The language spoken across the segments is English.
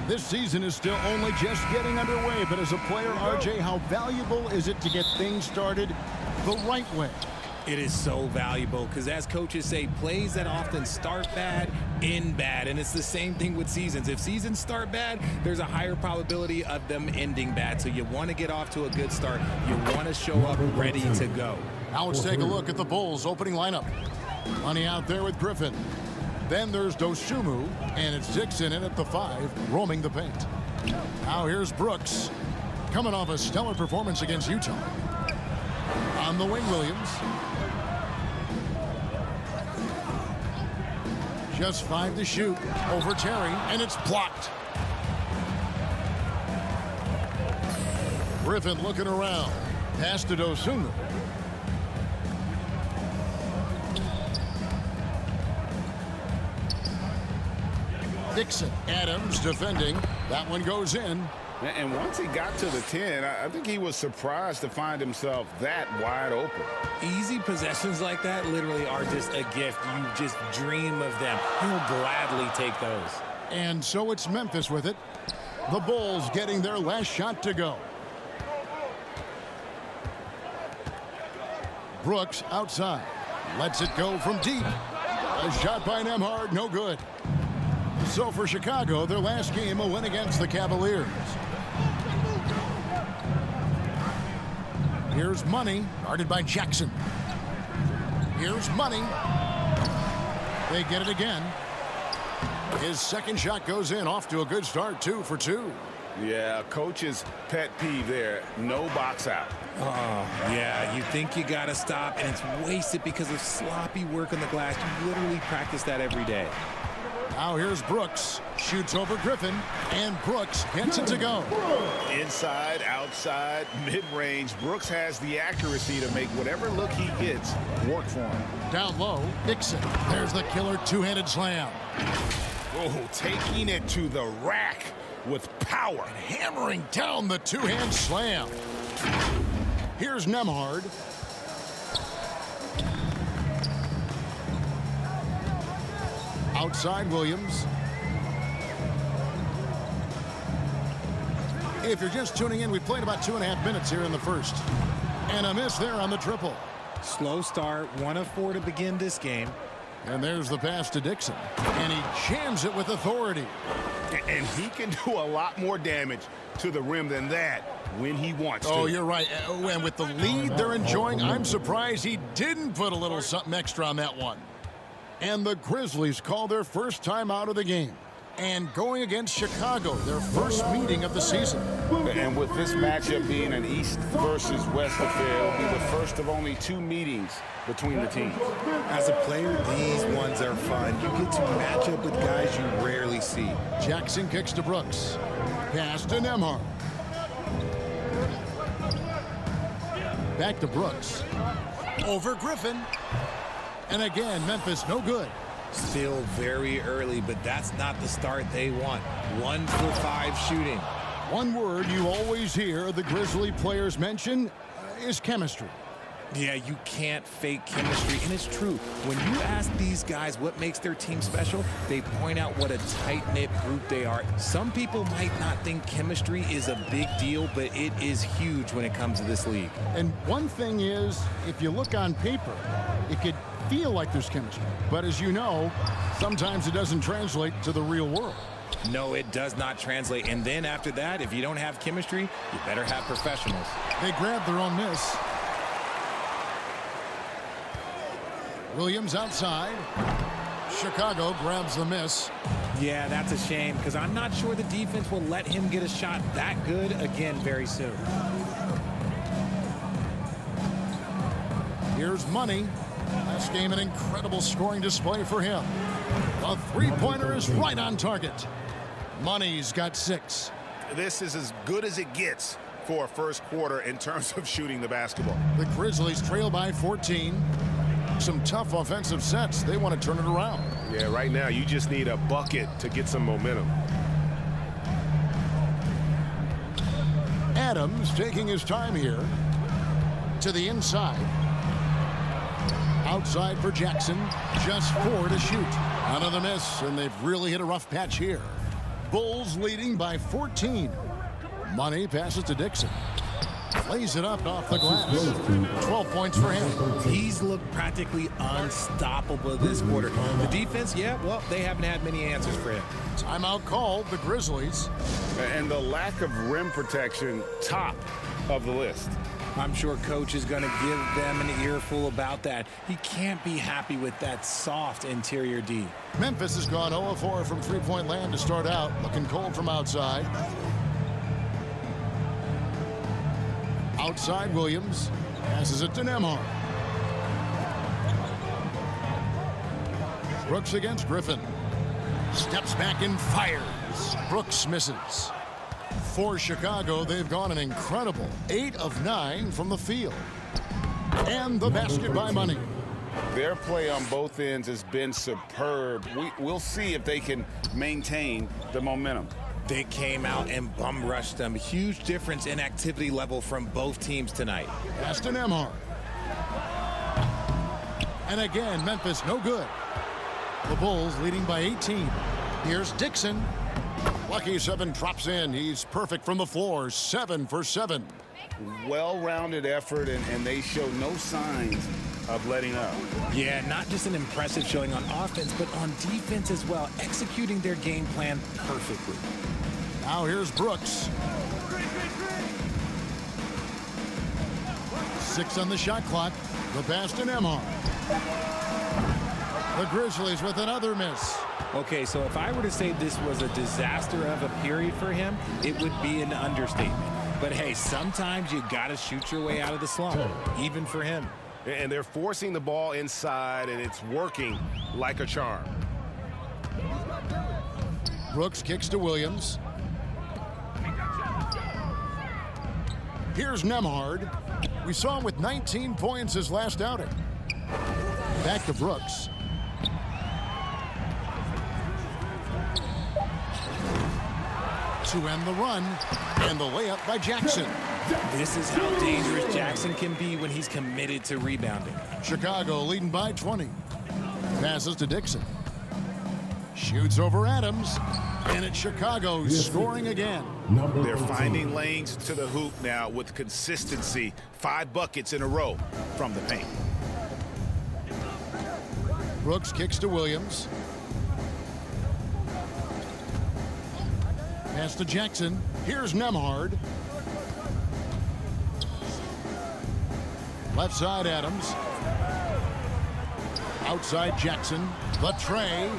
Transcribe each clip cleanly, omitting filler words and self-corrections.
This season is still only just getting underway, but as a player, RJ, how valuable is it to get things started the right way? It is so valuable because, as coaches say, plays that often start bad end bad, and it's the same thing with seasons. If seasons start bad, there's a higher probability of them ending bad. So you want to get off to a good start. You want to show up ready to go. Now let's take a look at the Bulls' opening lineup. Money out there with Griffin. Then there's Dosunmu, and it's Dixon in at the 5, roaming the paint. Now here's Brooks, coming off a stellar performance against Utah. On the wing, Williams. Just 5 to shoot over Terry, and it's blocked. Griffin looking around. Pass to Dosunmu. Dixon, Adams defending. That one goes in. And once he got to the 10, I think he was surprised to find himself that wide open. Easy possessions like that literally are just a gift. You just dream of them. He'll gladly take those. And so it's Memphis with it. The Bulls getting their last shot to go. Brooks outside. Lets it go from deep. A shot by Nembhard, no good. So for Chicago, their last game, a win against the Cavaliers. Here's Money, guarded by Jackson. Here's Money. They get it again. His second shot goes in, off to a good start, 2 for 2. Yeah, coach's pet peeve there, no box out. Oh, yeah, you think you got to stop, and it's wasted because of sloppy work on the glass. You literally practice that every day. Now here's Brooks. Shoots over Griffin, and Brooks gets it to go. Inside, outside, mid-range, Brooks has the accuracy to make whatever look he gets work for him. Down low, Dixon. There's the killer two-handed slam. Oh, taking it to the rack with power. Hammering down the two-hand slam. Here's Nembhard. Outside Williams. If you're just tuning in, we played about 2.5 minutes here in the first. And a miss there on the triple. Slow start, 1 of 4 to begin this game. And there's the pass to Dixon. And he jams it with authority. And he can do a lot more damage to the rim than that when he wants to. Oh, you're right. And with the lead they're enjoying, I'm surprised he didn't put a little something extra on that one. And the Grizzlies call their first time out of the game. And going against Chicago, their first meeting of the season. And with this matchup being an East versus West affair, it'll be the first of only 2 meetings between the teams. As a player, these ones are fun. You get to match up with guys you rarely see. Jackson kicks to Brooks. Pass to Nembhard. Back to Brooks. Over Griffin. And again, Memphis no good. Still very early, but that's not the start they want. 1 for 5 shooting. One word you always hear the Grizzly players mention is chemistry. Yeah, you can't fake chemistry, and it's true. When you ask these guys what makes their team special, they point out what a tight-knit group they are. Some people might not think chemistry is a big deal, but it is huge when it comes to this league. And one thing is, if you look on paper, it could feel like there's chemistry. But as you know, sometimes it doesn't translate to the real world. No, it does not translate. And then after that, if you don't have chemistry, you better have professionals. They grab their own miss. Williams outside. Chicago grabs the miss. Yeah, that's a shame because I'm not sure the defense will let him get a shot that good again very soon. Here's Money. Last game, an incredible scoring display for him. A three-pointer is right on target. Money's got 6. This is as good as it gets for a first quarter in terms of shooting the basketball. The Grizzlies trail by 14. Some tough offensive sets. They want to turn it around. Yeah, right now you just need a bucket to get some momentum. Adams taking his time here. To the inside. Outside for Jackson. Just 4 to shoot. Another miss, and they've really hit a rough patch here. Bulls leading by 14. Money passes to Dixon. Lays it up off the glass. 12 points for him. He's looked practically unstoppable this quarter. The defense, yeah, well, they haven't had many answers for him. Timeout called, the Grizzlies. And the lack of rim protection, top of the list. I'm sure coach is going to give them an earful about that. He can't be happy with that soft interior D. Memphis has gone 0-4 from three-point land to start out. Looking cold from outside. Outside Williams. Passes it to Nembhard. Brooks against Griffin. Steps back and fires. Brooks misses. For Chicago, they've gone an incredible 8 of 9 from the field. And the basket by Money. Their play on both ends has been superb. We'll see if they can maintain the momentum. They came out and bum rushed them. Huge difference in activity level from both teams tonight. Pass to Nembhard. And again, Memphis no good. The Bulls leading by 18. Here's Dixon. Lucky 7 drops in. He's perfect from the floor. 7 for 7. Well-rounded effort, and they show no signs of letting up. Yeah, not just an impressive showing on offense, but on defense as well, executing their game plan perfectly. Now here's Brooks. 6 on the shot clock. The pass to Nembhard. The Grizzlies with another miss. Okay, so if I were to say this was a disaster of a period for him, it would be an understatement. But hey, sometimes you got to shoot your way out of the slump, even for him. And they're forcing the ball inside, and it's working like a charm. Brooks kicks to Williams. Here's Nembhard. We saw him with 19 points his last outing. Back to Brooks. To end the run, and the layup by Jackson. This is how dangerous Jackson can be when he's committed to rebounding. Chicago leading by 20. Passes to Dixon. Shoots over Adams. And it's Chicago scoring again. They're finding lanes to the hoop now with consistency. 5 buckets in a row from the paint. Brooks kicks to Williams. Pass to Jackson. Here's Nembhard. Left side Adams. Outside Jackson. The tray.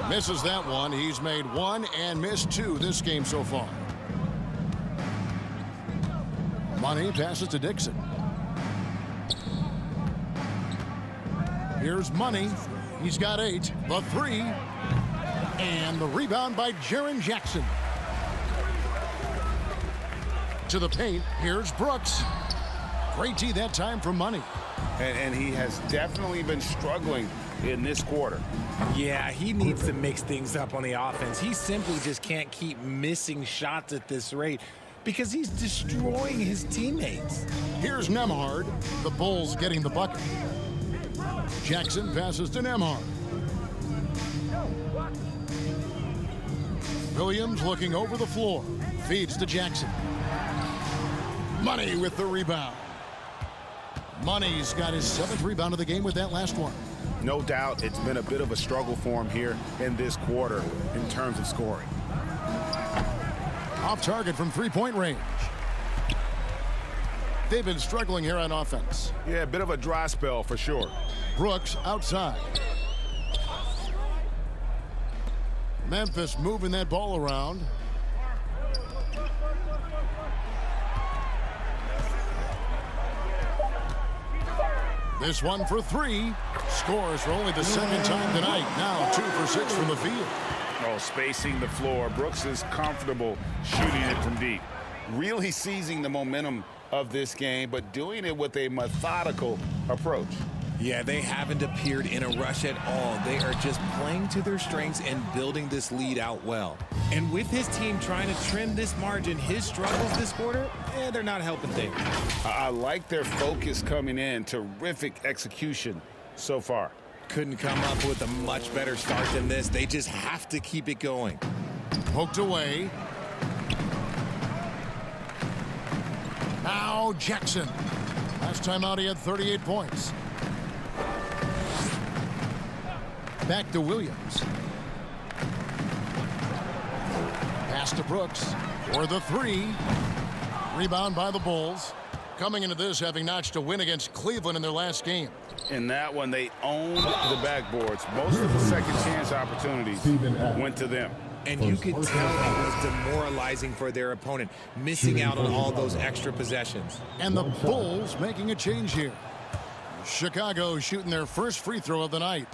Misses that one. He's made 1 and missed 2 this game so far. Money passes to Dixon. Here's Money. He's got 8. The 3. And the rebound by Jaren Jackson. To the paint. Here's Brooks. Great D that time from Money. And he has definitely been struggling in this quarter. Yeah, he needs to mix things up on the offense. He simply just can't keep missing shots at this rate because he's destroying his teammates. Here's Nembhard. The Bulls getting the bucket. Jackson passes to Nembhard. Williams looking over the floor. Feeds to Jackson. Money with the rebound. Money's got his 7th rebound of the game with that last one. No doubt it's been a bit of a struggle for him here in this quarter in terms of scoring. Off target from three-point range. They've been struggling here on offense. Yeah, a bit of a dry spell for sure. Brooks outside. Memphis moving that ball around. This one for 3. Scores for only the 2nd time tonight. Now 2 for 6 from the field. Oh, spacing the floor. Brooks is comfortable shooting it from deep. Really seizing the momentum of this game, but doing it with a methodical approach. Yeah, they haven't appeared in a rush at all. They are just playing to their strengths and building this lead out well. And with his team trying to trim this margin, his struggles this quarter, they're not helping things. I like their focus coming in. Terrific execution so far. Couldn't come up with a much better start than this. They just have to keep it going. Poked away. Now Jackson. Last time out he had 38 points. Back to Williams. Pass to Brooks for the three. Rebound by the Bulls. Coming into this having notched a win against Cleveland in their last game. In that one, they owned the backboards. Most of the second chance opportunities went to them. And you could tell it was demoralizing for their opponent, missing out on all those extra possessions. And the Bulls making a change here. Chicago shooting their first free throw of the night.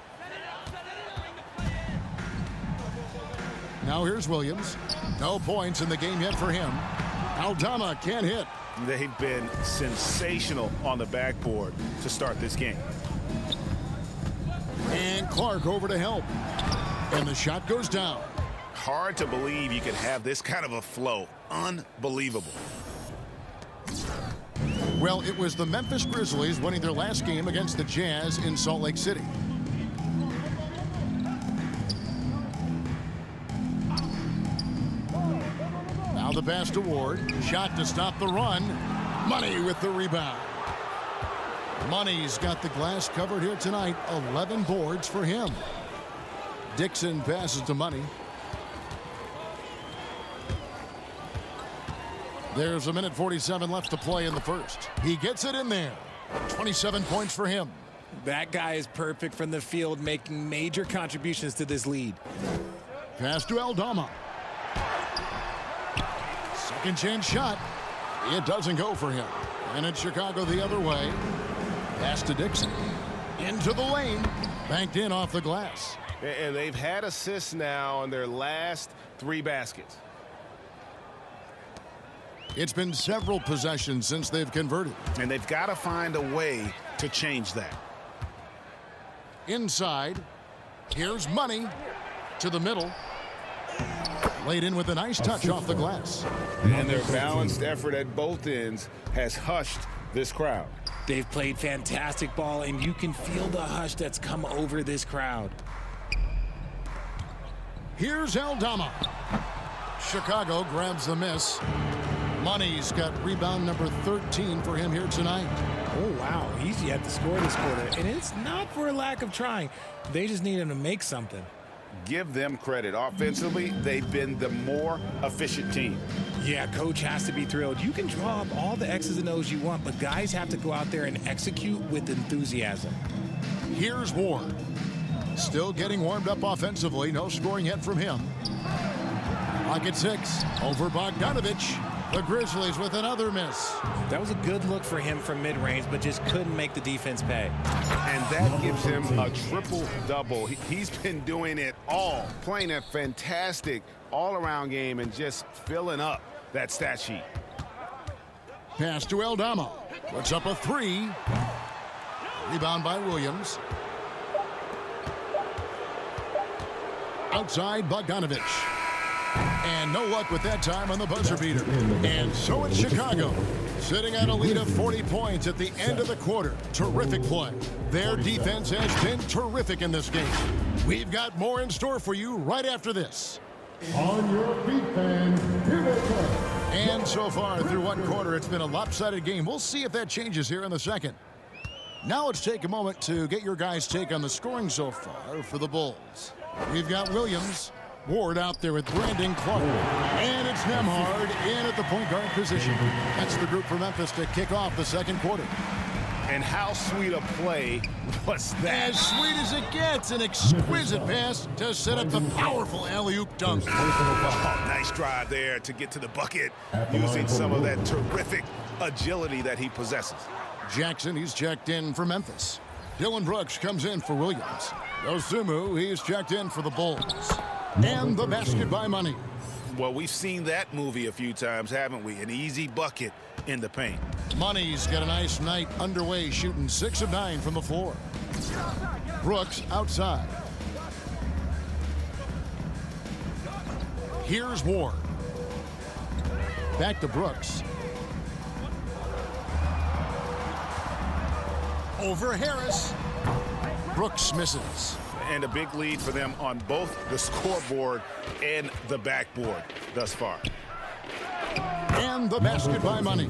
Now here's Williams. No points in the game yet for him. Aldama can't hit. They've been sensational on the backboard to start this game. And Clark over to help. And the shot goes down. Hard to believe you could have this kind of a flow. Unbelievable. Well, it was the Memphis Grizzlies winning their last game against the Jazz in Salt Lake City. Now the pass to Ward. Shot to stop the run. Money with the rebound. Money's got the glass covered here tonight. 11 boards for him. Dixon passes to Money. There's a minute 47 left to play in the first. He gets it in there. 27 points for him. That guy is perfect from the field, making major contributions to this lead. Pass to Aldama. Second chance shot. It doesn't go for him. And it's Chicago the other way. Pass to Dixon. Into the lane. Banked in off the glass. And they've had assists now on their last 3 baskets. It's been several possessions since they've converted. And they've got to find a way to change that. Inside. Here's Money. To the middle. Laid in with a nice touch off the glass. And their balanced effort at both ends has hushed this crowd. They've played fantastic ball, and you can feel the hush that's come over this crowd. Here's Aldama. Chicago grabs the miss. Money's got rebound number 13 for him here tonight. Oh, wow. He's yet to score this quarter, and it's not for a lack of trying. They just need him to make something. Give them credit. Offensively, they've been the more efficient team. Yeah, coach has to be thrilled. You can draw up all the X's and O's you want, but guys have to go out there and execute with enthusiasm. Here's Ward. Still getting warmed up offensively. No scoring yet from him. Clock at 6. Over Bogdanovich. The Grizzlies with another miss. That was a good look for him from mid-range, but just couldn't make the defense pay. And that gives him a triple-double. He's been doing it all, playing a fantastic all-around game and just filling up that stat sheet. Pass to Aldama. Puts up a 3. Rebound by Williams. Outside Bogdanovich. And no luck with that time on the buzzer beater. And so it's Chicago, sitting at a lead of 40 points at the end of the quarter. Terrific play. Their defense has been terrific in this game. We've got more in store for you right after this. On your feet, fans, here they come. And so far through one quarter, it's been a lopsided game. We'll see if that changes here in the second. Now let's take a moment to get your guys' take on the scoring so far for the Bulls. We've got Williams. Ward out there with Brandon Clark. And it's Nembhard in at the point guard position. That's the group for Memphis to kick off the second quarter. And how sweet a play was that? As sweet as it gets, an exquisite pass to set up the powerful alley-oop dunk. Oh, nice drive there to get to the bucket, using some of that terrific agility that he possesses. Jackson, he's checked in for Memphis. Dylan Brooks comes in for Williams. Dosunmu, he's checked in for the Bulls. And the basket by Money. Well, we've seen that movie a few times, haven't we? An easy bucket in the paint. Money's got a nice night underway, shooting 6 of 9 from the floor. Brooks outside. Here's Ward. Back to Brooks. Over Harris. Brooks misses. And a big lead for them on both the scoreboard and the backboard thus far. And the basket by Money.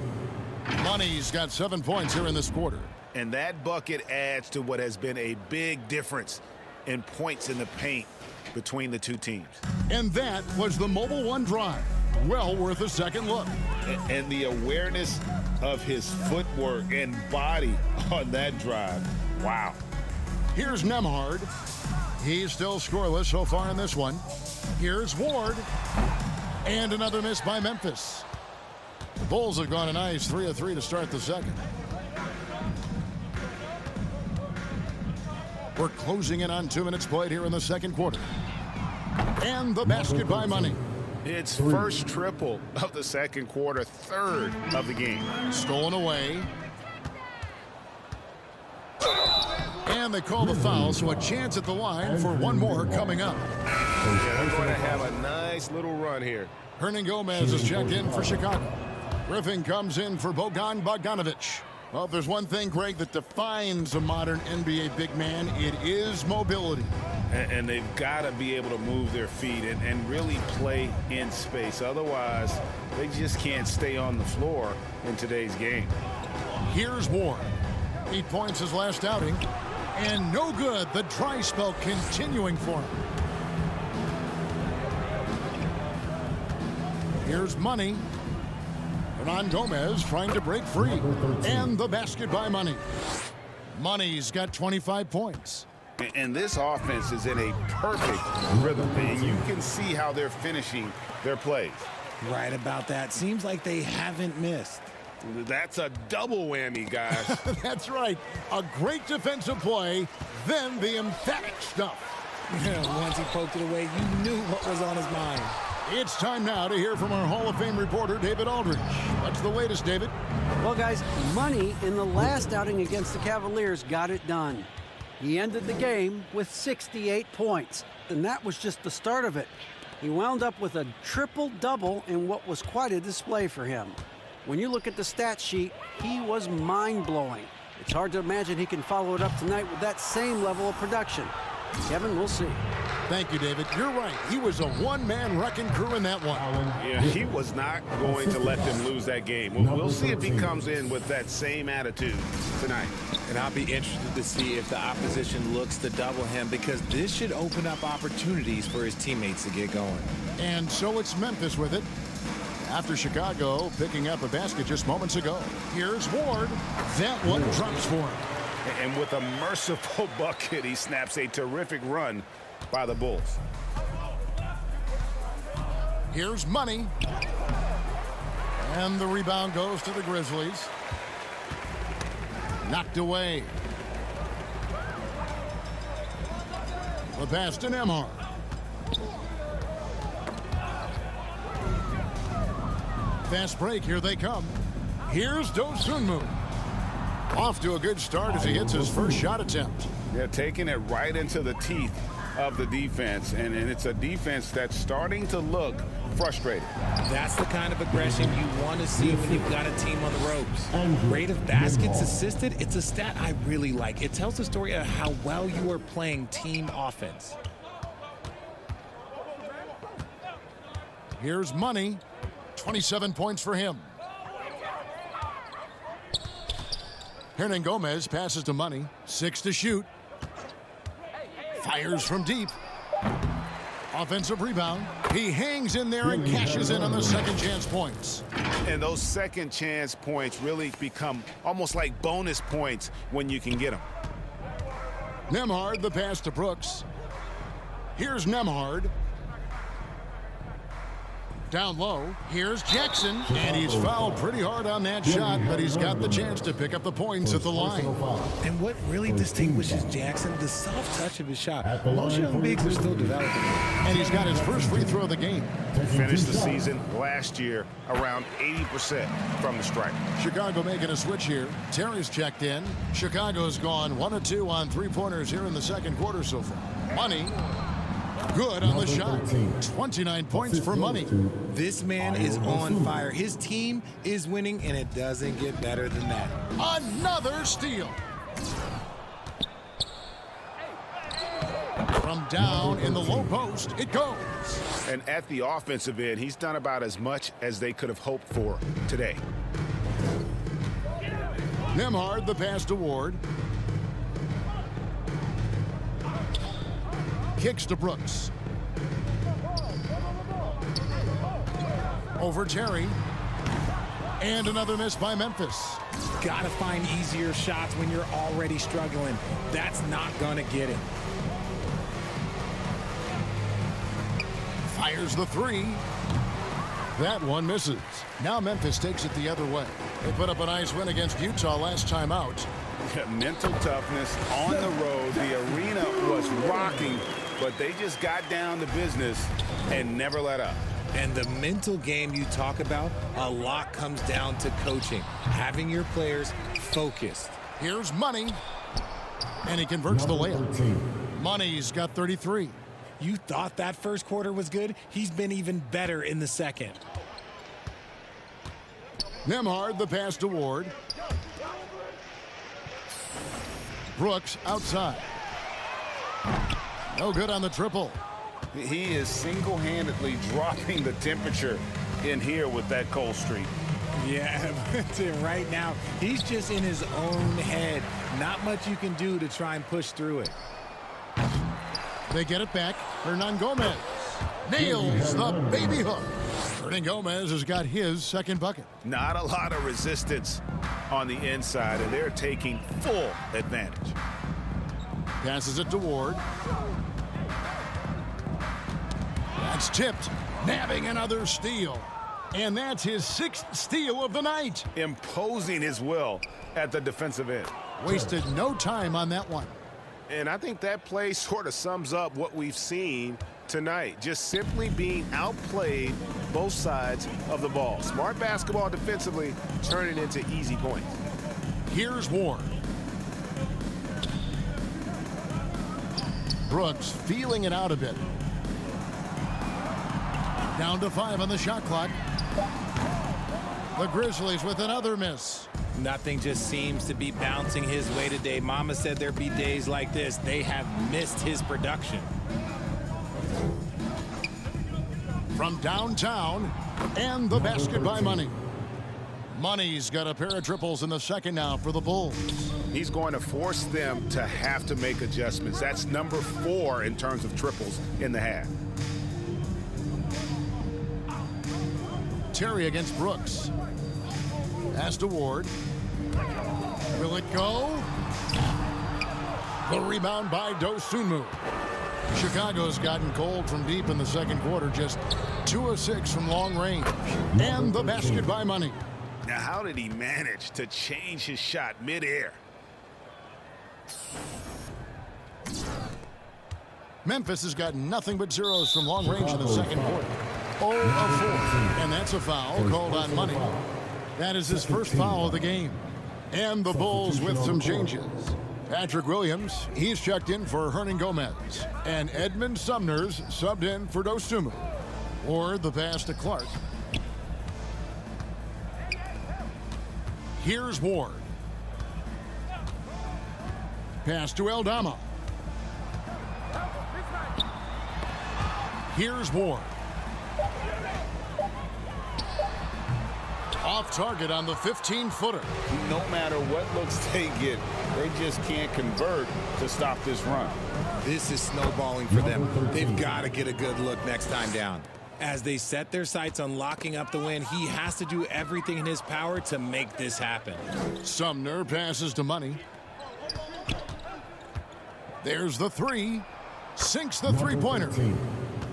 Money's got 7 points here in this quarter. And that bucket adds to what has been a big difference in points in the paint between the two teams. And that was the Mobile One drive. Well worth a second look. And the awareness of his footwork and body on that drive. Wow. Here's Nembhard. He's still scoreless so far in this one. Here's Ward. And another miss by Memphis. The Bulls have gone a nice 3 of 3 to start the second. We're closing in on 2 minutes played here in the second quarter. And the basket by Money. It's first triple of the second quarter, third of the game. Stolen away. And they call the foul, so a chance at the line for one more coming up. Yeah, they're going to have a nice little run here. Hernan Gomez is checked in for Chicago. Griffin comes in for Bogan Bogdanovic. Well, if there's one thing, Greg, that defines a modern NBA big man, it is mobility. And they've got to be able to move their feet and really play in space. Otherwise, they just can't stay on the floor in today's game. Here's Ward. 8 points his last outing. And no good. The dry spell continuing for him. Here's Money. Hernan Gomez trying to break free. And the basket by Money. Money's got 25 points. And this offense is in a perfect rhythm. And you can see how they're finishing their plays. Right about that. Seems like they haven't missed. That's a double whammy, guys. That's right. A great defensive play, then the emphatic stuff. Once he poked it away, you knew what was on his mind. It's time now to hear from our Hall of Fame reporter, David Aldridge. What's the latest, David? Well, guys, Money in the last outing against the Cavaliers got it done. He ended the game with 68 points, and that was just the start of it. He wound up with a triple-double in what was quite a display for him. When you look at the stat sheet, he was mind-blowing. It's hard to imagine he can follow it up tonight with that same level of production. Kevin, we'll see. Thank you, David. You're right. He was a one-man wrecking crew in that one. Yeah, he was not going to let them lose that game. We'll see if he comes in with that same attitude tonight. And I'll be interested to see if the opposition looks to double him, because this should open up opportunities for his teammates to get going. And so it's Memphis with it. After Chicago picking up a basket just moments ago. Here's Ward. That one drops for him. And with a merciful bucket, he snaps a terrific run by the Bulls. Here's Money. And the rebound goes to the Grizzlies. Knocked away. The pass to Nembhard. Fast break, here they come. Here's Dosunmu. Off to a good start as he hits his first shot attempt. They're taking it right into the teeth of the defense, and it's a defense that's starting to look frustrated. That's the kind of aggression you want to see when you've got a team on the ropes. Rate of baskets assisted, it's a stat I really like. It tells the story of how well you are playing team offense. Here's Money. 27 points for him. Hernan Gomez passes to Money. 6 to shoot. Fires from deep. Offensive rebound. He hangs in there and cashes in on the second chance points. And those second chance points really become almost like bonus points when you can get them. Nembhard, the pass to Brooks. Here's Nembhard. Down low, here's Jackson, and he's fouled pretty hard on that shot, but he's got the chance to pick up the points at the line. And what really distinguishes Jackson, the soft touch of his shot. Most young bigs are still developing. And he's got his first free throw of the game. Finished the season last year around 80% from the stripe. Chicago making a switch here. Terry's checked in. Chicago's gone 1 of 2 on three-pointers here in the second quarter so far. Money. Good on the shot. 29 points for Money. This man is on fire. His team is winning, and it doesn't get better than that. Another steal. From down in the low post, it goes. And at the offensive end, he's done about as much as they could have hoped for today. Nembhard, the pass to Ward. Kicks to Brooks. Over Terry. And another miss by Memphis. Got to find easier shots when you're already struggling. That's not going to get him. Fires the three. That one misses. Now Memphis takes it the other way. They put up a nice win against Utah last time out. Mental toughness on the road. The arena was rocking, but they just got down to business and never let up. And the mental game you talk about, a lot comes down to coaching, having your players focused. Here's Money. And he converts the layup. Money's got 33. You thought that first quarter was good? He's been even better in the second. Nembhard, the pass to Ward. Brooks outside. No good on the triple. He is single-handedly dropping the temperature in here with that cold streak. Yeah, but right now, he's just in his own head. Not much you can do to try and push through it. They get it back. Hernangomez nails the baby hook. Hernangomez has got his second bucket. Not a lot of resistance on the inside, and they're taking full advantage. Passes it to Ward. That's tipped. Nabbing another steal. And that's his 6th steal of the night. Imposing his will at the defensive end. Wasted no time on that one. And I think that play sort of sums up what we've seen tonight. Just simply being outplayed both sides of the ball. Smart basketball defensively, turning into easy points. Here's Ward. Brooks feeling it out a bit. Down to 5 on the shot clock. The Grizzlies with another miss. Nothing just seems to be bouncing his way today. Mama said there'd be days like this. They have missed his production. From downtown, and the basket by Money. Money's got a pair of triples in the second now for the Bulls. He's going to force them to have to make adjustments. That's number 4 in terms of triples in the half. Terry against Brooks. Pass to Ward. Will it go? The rebound by Dosunmu. Chicago's gotten cold from deep in the second quarter, just 2 of 6 from long range. And the basket by Money. Now, how did he manage to change his shot midair? Memphis has got nothing but zeros from long range in the second quarter. 0 of 4. And that's a foul called on Money. That is his first foul of the game. And the Bulls with some changes. Patrick Williams, he's checked in for Hernangomez. And Edmond Sumner's subbed in for Dosunmu. Or the pass to Clark. Here's Ward. Pass to Aldama. Here's Ward. Off target on the 15-footer. No matter what looks they get, they just can't convert to stop this run. This is snowballing for them. They've got to get a good look next time down. As they set their sights on locking up the win, he has to do everything in his power to make this happen. Sumner passes to Money. There's the three. Sinks the three-pointer.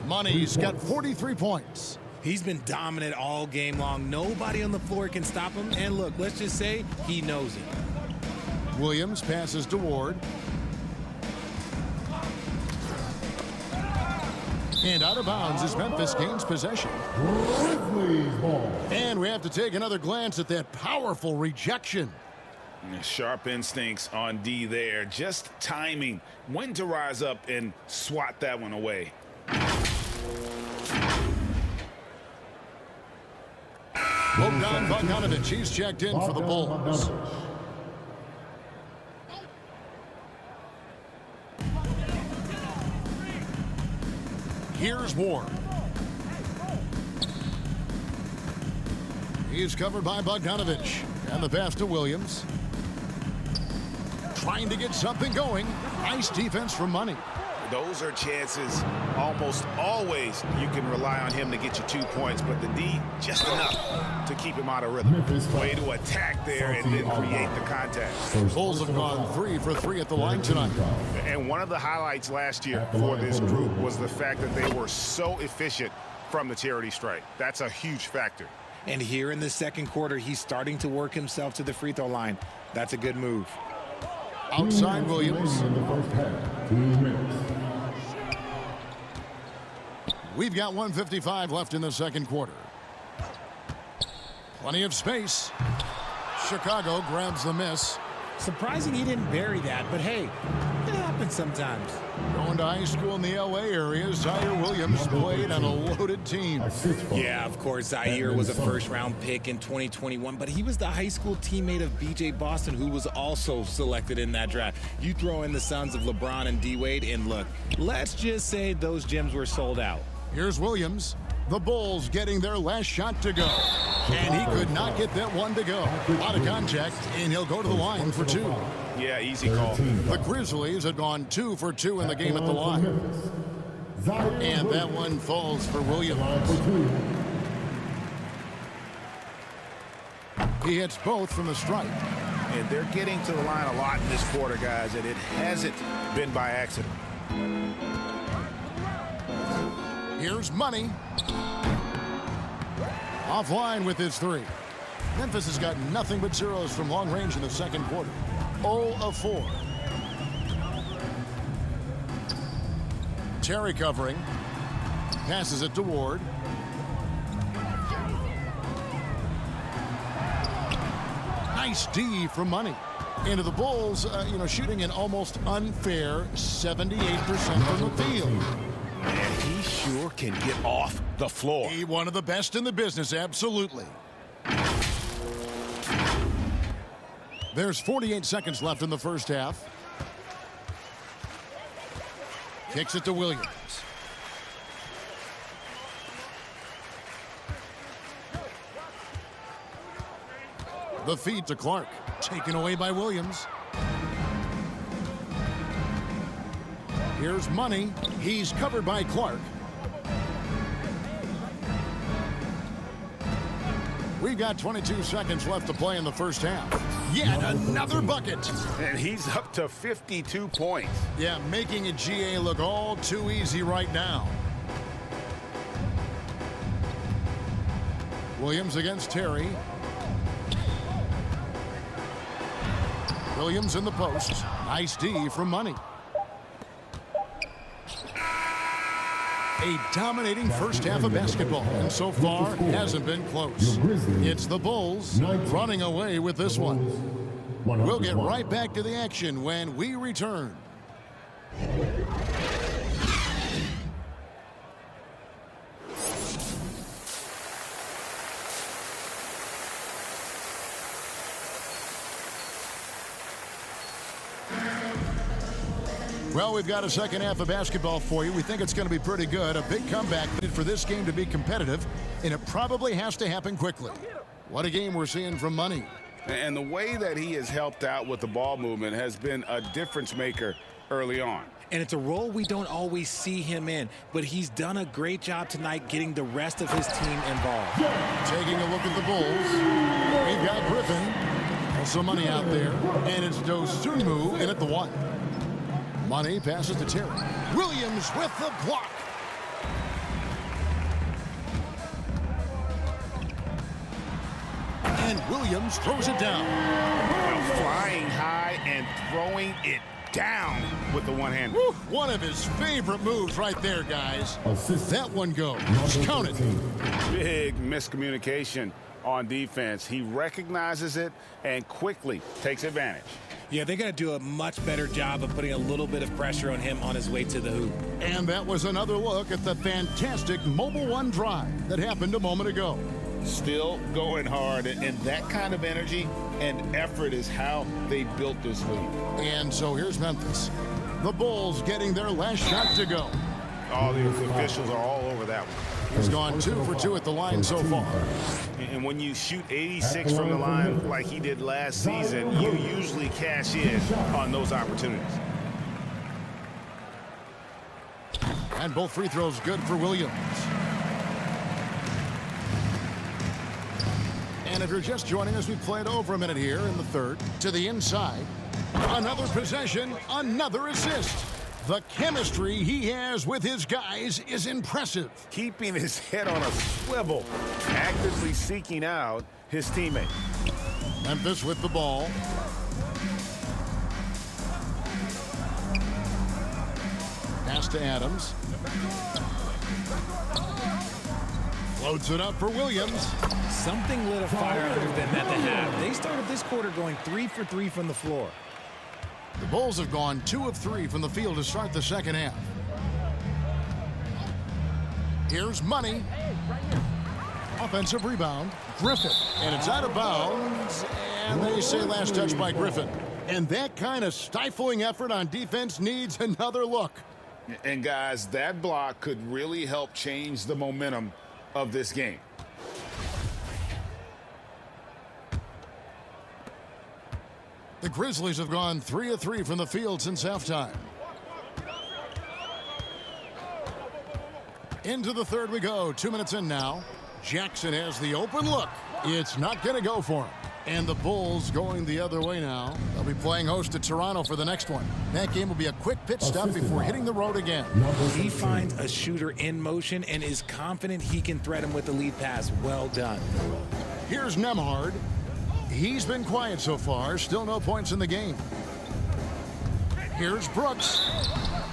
Money's got 43 points. He's been dominant all game long. Nobody on the floor can stop him. And look, let's just say he knows it. Williams passes to Ward. And out of bounds as Memphis gains possession. Grizzlies ball. And we have to take another glance at that powerful rejection. Sharp instincts on D there. Just timing when to rise up and swat that one away. Bogdan Bogdanovic, he's checked in for the Bulls. Here's Ward. He's covered by Bogdanovich. And the pass to Williams. Trying to get something going. Nice defense from Money. Those are chances almost always you can rely on him to get you 2 points, but the D just enough to keep him out of rhythm. Way to attack there and then create the contact. Bulls have gone 3 for 3 at the line tonight. And one of the highlights last year for this group was the fact that they were so efficient from the charity stripe. That's a huge factor. And here in the second quarter, he's starting to work himself to the free throw line. That's a good move. Outside Williams. In the first half, 2 minutes. We've got 1:55 left in the second quarter. Plenty of space. Chicago grabs the miss. Surprising he didn't bury that, but hey, it happens sometimes. Going to high school in the LA area, Zaire Williams played on a loaded team. Yeah, of course, Zaire was a first-round pick in 2021, but he was the high school teammate of B.J. Boston, who was also selected in that draft. You throw in the sons of LeBron and D-Wade, and look, let's just say those gyms were sold out. Here's Williams. The Bulls getting their last shot to go. And he could not get that one to go. Out of contact, and he'll go to the line for 2. Yeah, easy call. The Grizzlies had gone 2 for 2 in the game at the line. And that one falls for Williams. He hits both from the stripe. And they're getting to the line a lot in this quarter, guys, and it hasn't been by accident. Here's Money. Offline with his 3. Memphis has got nothing but zeros from long range in the second quarter. 0 of 4. Terry covering. Passes it to Ward. Nice D from Money. Into the Bulls, shooting an almost unfair 78% from the field. And he sure can get off the floor. He one of the best in the business, absolutely. There's 48 seconds left in the first half. Kicks it to Williams. The feed to Clark. Taken away by Williams. Here's Money. He's covered by Clark. We've got 22 seconds left to play in the first half. Yet another bucket. And he's up to 52 points. Yeah, making a GA look all too easy right now. Williams against Terry. Williams in the post. Nice D from Money. A dominating first half of basketball, and so far hasn't been close. It's the Bulls running away with this one. We'll get right back to the action when we return. Well, we've got a second half of basketball for you. We think it's going to be pretty good. A big comeback needed for this game to be competitive, and it probably has to happen quickly. What a game we're seeing from Money. And the way that he has helped out with the ball movement has been a difference maker early on. And it's a role we don't always see him in, but he's done a great job tonight getting the rest of his team involved. Taking a look at the Bulls, we've got Griffin. Also Money out there, and it's Dosunmu in at the 1. Money passes to Terry. Williams with the block. And Williams throws it down. Well, flying high and throwing it down with the one hand. One of his favorite moves right there, guys. That one goes. Count it. Big miscommunication on defense. He recognizes it and quickly takes advantage. Yeah, they got to do a much better job of putting a little bit of pressure on him on his way to the hoop. And that was another look at the fantastic Mobile One drive that happened a moment ago. Still going hard, and that kind of energy and effort is how they built this lead. And so here's Memphis. The Bulls getting their last shot to go. Oh, the officials are all over that one. He's gone 2 for 2 at the line so far. And when you shoot 86 from the line like he did last season, you usually cash in on those opportunities. And both free throws good for Williams. And if you're just joining us, we've played over a minute here in the third. To the inside. Another possession, another assist. The chemistry he has with his guys is impressive. Keeping his head on a swivel, actively seeking out his teammate. Memphis with the ball. Pass to Adams. Floats it up for Williams. Something lit a fire under them at the half. They started this quarter going 3 for 3 from the floor. The Bulls have gone 2 of 3 from the field to start the second half. Here's Money. Offensive rebound. Griffin. And it's out of bounds. And they say last touch by Griffin. And that kind of stifling effort on defense needs another look. And guys, that block could really help change the momentum of this game. The Grizzlies have gone 3 of 3 from the field since halftime. Into the third we go. 2 minutes in now. Jackson has the open look. It's not going to go for him. And the Bulls going the other way now. They'll be playing host to Toronto for the next one. That game will be a quick pit stop before hitting the road again. He finds a shooter in motion and is confident he can threat him with the lead pass. Well done. Here's Nembhard. He's been quiet so far. Still no points in the game. Here's Brooks.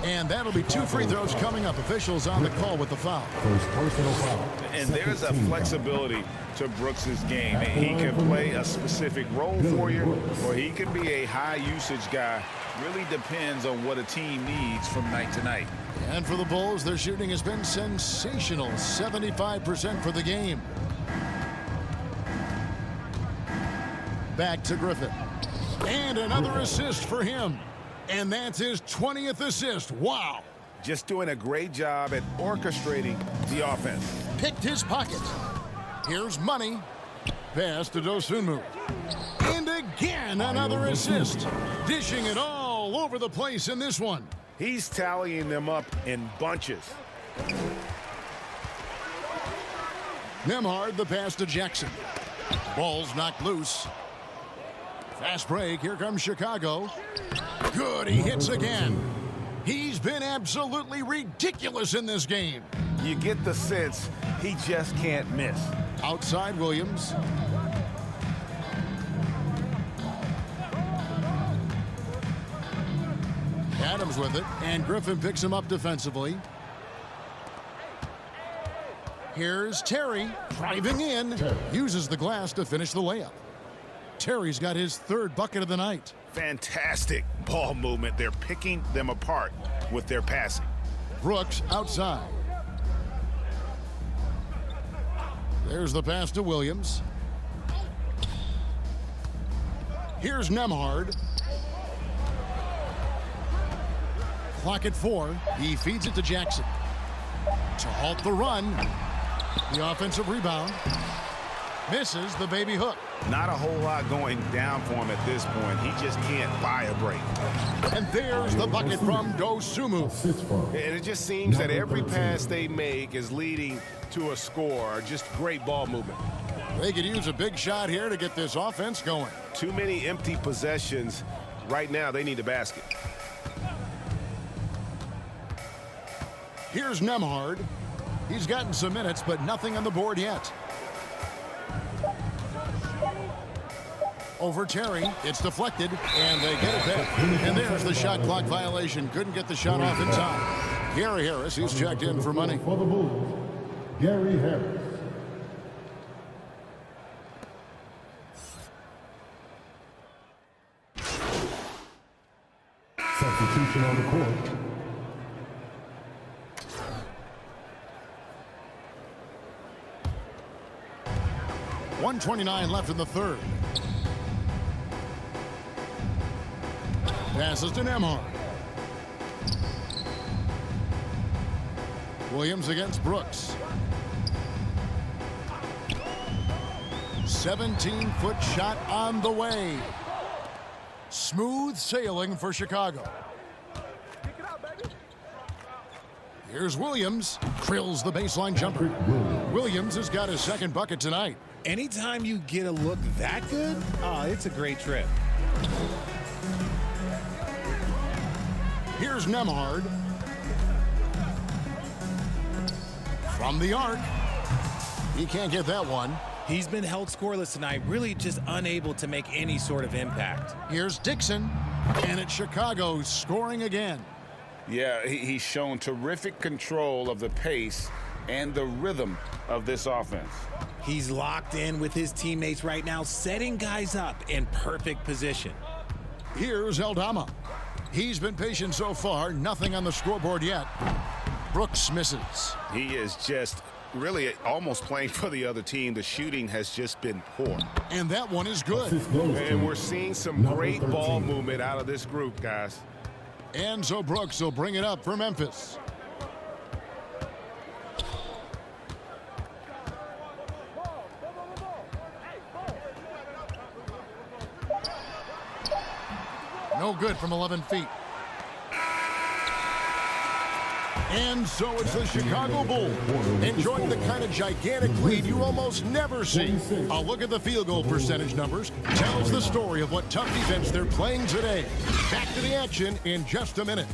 And that'll be 2 free throws coming up. Officials on the call with the foul. First personal foul. And there's a flexibility to Brooks' game. He can play a specific role for you, or he can be a high-usage guy. Really depends on what a team needs from night to night. And for the Bulls, their shooting has been sensational. 75% for the game. Back to Griffin. And another assist for him. And that's his 20th assist. Wow. Just doing a great job at orchestrating the offense. Picked his pocket. Here's Money. Pass to Dosunmu. And again, another assist. Dishing it all over the place in this one. He's tallying them up in bunches. Nembhard, the pass to Jackson. Ball's knocked loose. Fast break. Here comes Chicago. Good. He hits again. He's been absolutely ridiculous in this game. You get the sense he just can't miss. Outside Williams. Adams with it. And Griffin picks him up defensively. Here's Terry driving in. Uses the glass to finish the layup. Terry's got his 3rd bucket of the night. Fantastic ball movement. They're picking them apart with their passing. Brooks outside. There's the pass to Williams. Here's Nembhard. Clock at 4. He feeds it to Jackson. To halt the run. The offensive rebound. Misses the baby hook. Not a whole lot going down for him at this point. He just can't buy a break. And there's the bucket from Dosunmu. And it just seems that every pass they make is leading to a score. Just great ball movement. They could use a big shot here to get this offense going. Too many empty possessions. Right now, they need a basket. Here's Nembhard. He's gotten some minutes, but nothing on the board yet. Over Terry. It's deflected, and they get it back. And there's the shot clock violation. Couldn't get the shot off in time. Gary Harris, he's checked in for Money. For the Bulls, Gary Harris. Substitution on the court. .129 left in the third. Passes to Nembhard. Williams against Brooks. 17-foot shot on the way. Smooth sailing for Chicago. Here's Williams. Drills the baseline jumper. Williams has got his second bucket tonight. Anytime you get a look that good, it's a great trip. Here's Nembhard. From the arc. He can't get that one. He's been held scoreless tonight, really just unable to make any sort of impact. Here's Dixon. And it's Chicago scoring again. Yeah, he's shown terrific control of the pace and the rhythm of this offense. He's locked in with his teammates right now, setting guys up in perfect position. Here's Aldama. He's been patient so far. Nothing on the scoreboard yet. Brooks misses. He is just really almost playing for the other team. The shooting has just been poor. And that one is good. And we're seeing some great ball movement out of this group, guys. And so Brooks will bring it up for Memphis. No good from 11 feet. And so it's the Chicago Bulls enjoying the kind of gigantic lead you almost never see. A look at the field goal percentage numbers tells the story of what tough defense they're playing today. Back to the action in just a minute.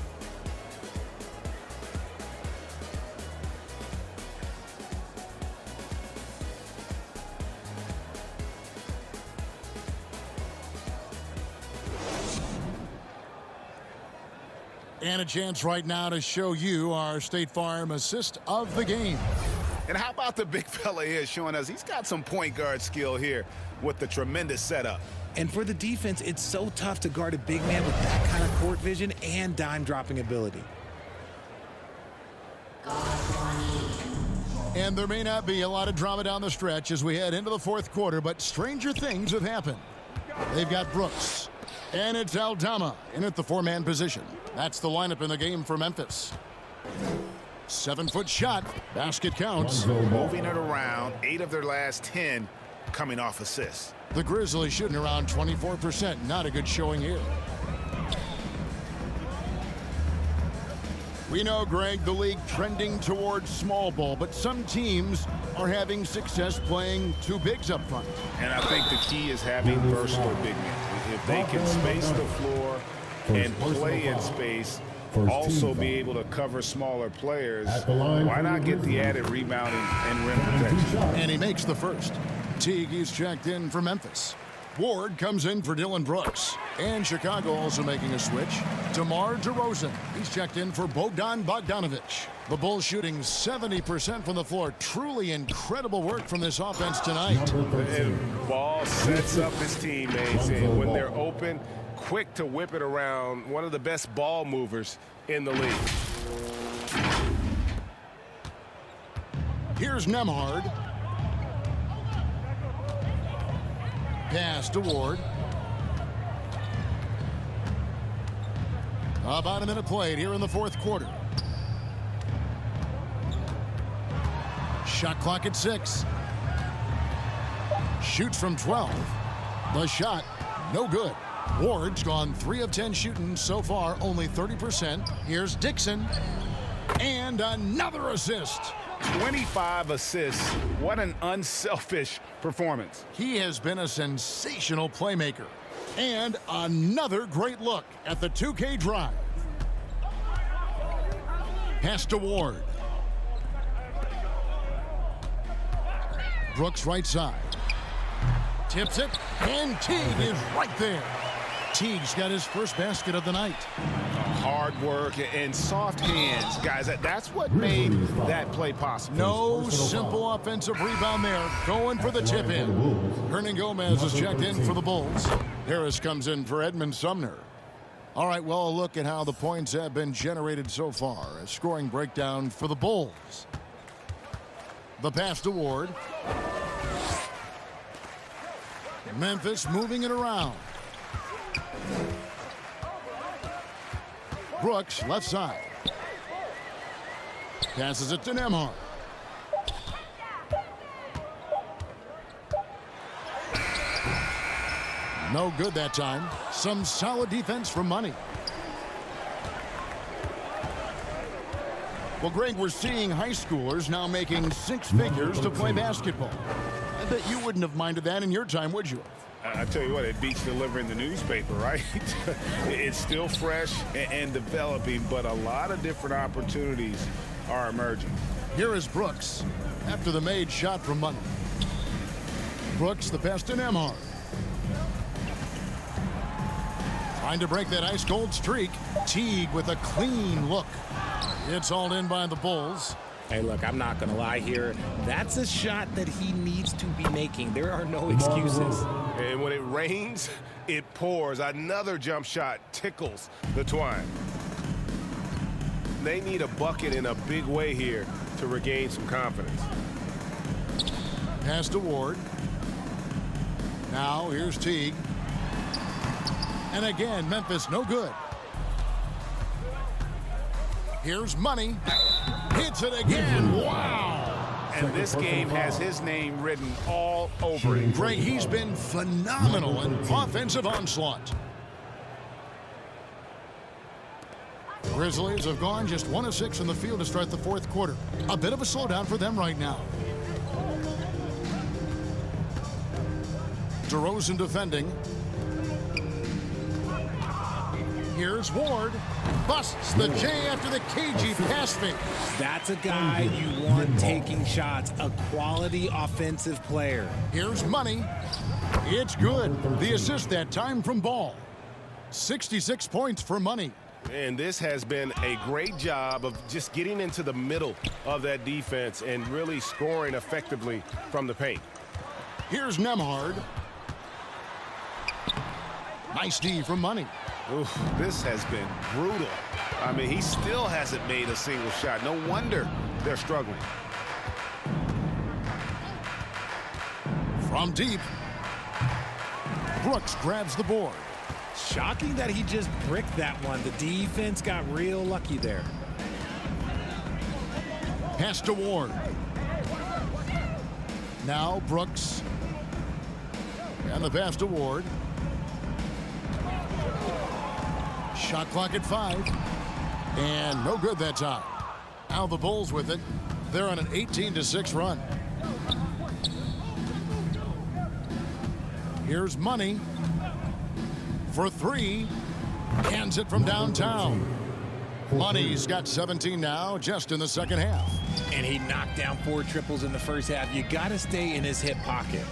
And a chance right now to show you our State Farm assist of the game. And how about the big fella here showing us he's got some point guard skill here with the tremendous setup. And for the defense, it's so tough to guard a big man with that kind of court vision and dime dropping ability. And there may not be a lot of drama down the stretch as we head into the fourth quarter, but stranger things have happened. They've got Brooks. And it's Aldama in at the four-man position. That's the lineup in the game for Memphis. 7-foot shot. Basket counts. Moving it around, 8 of their last 10 coming off assists. The Grizzlies shooting around 24%. Not a good showing here. We know, Greg, the league trending towards small ball, but some teams are having success playing two bigs up front. And I think the key is having versatile big men. If they can space the floor and play in space, also be able to cover smaller players, why not get the added rebounding and rim protection? And he makes the first. Teague is checked in for Memphis. Ward comes in for Dylan Brooks. And Chicago also making a switch. DeMar DeRozan. He's checked in for Bogdan Bogdanovic. The Bulls shooting 70% from the floor. Truly incredible work from this offense tonight. And Ball sets up his teammates, and when they're open, quick to whip it around. One of the best ball movers in the league. Here's Nembhard. Pass to Ward. About a minute played here in the fourth quarter. Shot clock at 6. Shoots from 12. The shot, no good. Ward's gone 3 of 10 shooting so far, only 30%. Here's Dixon. And another assist. 25 assists. What an unselfish performance. He has been a sensational playmaker. And another great look at the 2K drive. Pass to Ward. Brooks right side. Tips it, and Teague is right there. Teague's got his first basket of the night. Hard work and soft hands, guys. That's what made that play possible. No simple offensive rebound there. Going for the tip in. Hernan Gomez is checked in for the Bulls. Harris comes in for Edmund Sumner. All right, well, a look at how the points have been generated so far. A scoring breakdown for the Bulls. The pass to Ward. Memphis moving it around. Brooks left side. Passes it to Nembhard. No good that time. Some solid defense from Money. Well, Greg, we're seeing high schoolers now making six figures to play basketball. I bet you wouldn't have minded that in your time, would you? I tell you what, it beats delivering the newspaper, right? It's still fresh and developing, but a lot of different opportunities are emerging. Here is Brooks after the made shot from Money. Brooks, the pass to Nembhard. Trying to break that ice-cold streak. Teague with a clean look. It's all in by the Bulls. Hey, look, I'm not going to lie here. That's a shot that he needs to be making. There are no excuses. And when it rains, it pours. Another jump shot tickles the twine. They need a bucket in a big way here to regain some confidence. Pass to Ward. Now here's Teague. And again, Memphis no good. Here's Money. Hits it again. Wow. And this game has his name written all over it. Greg, he's been phenomenal in offensive onslaught. Grizzlies have gone just 1 of 6 in the field to start the fourth quarter. A bit of a slowdown for them right now. DeRozan defending. Here's Ward. Busts the J after the cagey pass fake. That's a guy you want taking shots, a quality offensive player. Here's Money. It's good. The assist that time from Ball. 66 points for Money. And this has been a great job of just getting into the middle of that defense and really scoring effectively from the paint. Here's Nembhard. Nice D from Money. Oof, this has been brutal. I mean, he still hasn't made a single shot. No wonder they're struggling. From deep. Brooks grabs the board. Shocking that he just bricked that one. The defense got real lucky there. Pass to Ward. Now Brooks. And the pass to Ward. Shot clock at 5. And no good that time. Now the Bulls with it. They're on an 18-6 run. Here's Money. For 3. Hands it from downtown. Money's got 17 now, just in the second half. And he knocked down 4 triples in the first half. You got to stay in his hip pocket.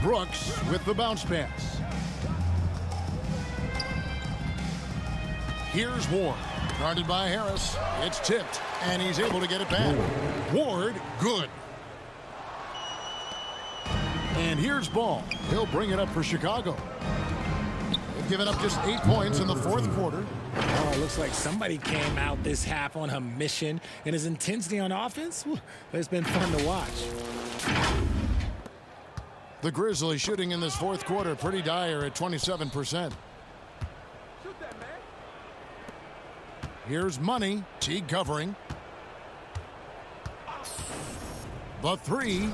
Brooks with the bounce pass. Here's Ward. Guarded by Harris. It's tipped, and he's able to get it back. Ward, good. And here's Ball. He'll bring it up for Chicago. They've given up just 8 points in the fourth quarter. Oh, it looks like somebody came out this half on a mission, and his intensity on offense, it's been fun to watch. The Grizzlies shooting in this fourth quarter pretty dire at 27%. Here's Money. Teague covering. The 3.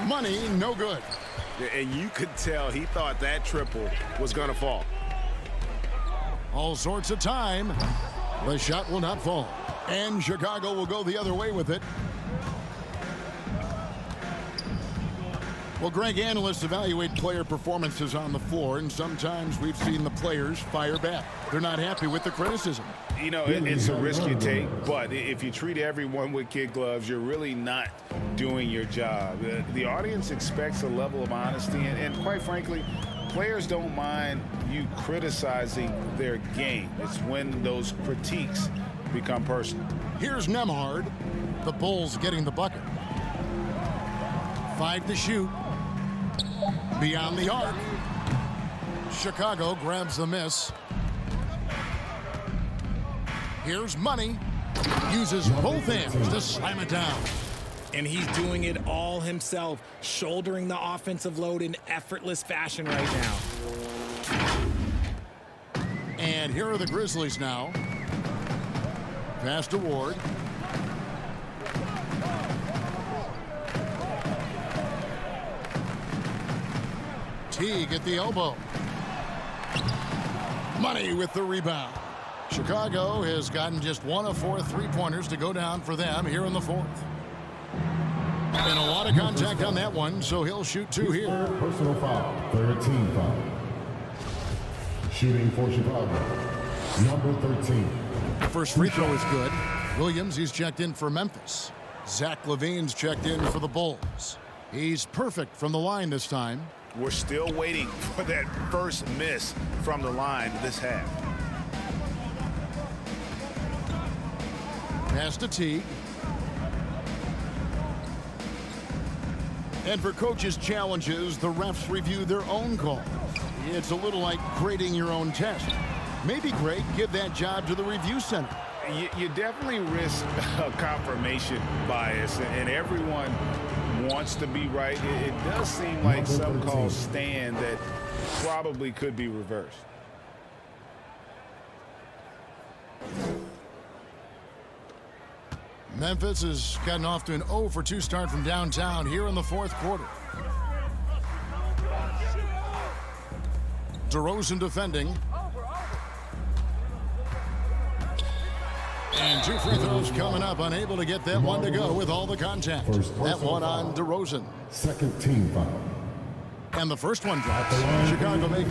Money, no good. And you could tell he thought that triple was going to fall. All sorts of time. The shot will not fall. And Chicago will go the other way with it. Well, Greg, analysts evaluate player performances on the floor, and sometimes we've seen the players fire back. They're not happy with the criticism. You know, it's a risk you take, but if you treat everyone with kid gloves, you're really not doing your job. The audience expects a level of honesty, and quite frankly, players don't mind you criticizing their game. It's when those critiques become personal. Here's Nembhard. The Bulls getting the bucket. 5 to shoot. Beyond the arc. Chicago grabs the miss. Here's Money. Uses both hands to slam it down. And he's doing it all himself, shouldering the offensive load in effortless fashion right now. And here are the Grizzlies now. pass to Ward. Teague at the elbow. Money with the rebound. Chicago has gotten just 1 of 4 3-pointers to go down for them here in the fourth. And a lot of contact on that one, so he'll shoot 2 here. Third personal foul. Third team foul. Shooting for Chicago. Number 13. First free throw is good. Williams, he's checked in for Memphis. Zach LaVine's checked in for the Bulls. He's perfect from the line this time. We're still waiting for that first miss from the line this half. Pass to Teague. And for coaches' challenges, the refs review their own calls. It's a little like grading your own test. Maybe Greg, give that job to the review center. You definitely risk a confirmation bias, and everyone wants to be right. It does seem like some calls stand that probably could be reversed. Memphis has gotten off to an 0 for 2 start from downtown here in the fourth quarter. DeRozan defending. And 2 free throws coming up, unable to get that one to go with all the contact. That one on DeRozan. Second team foul. And the first one drops. Chicago make.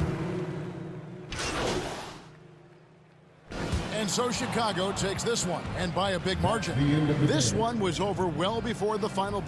And so Chicago takes this one, and by a big margin. This one was over well before the final.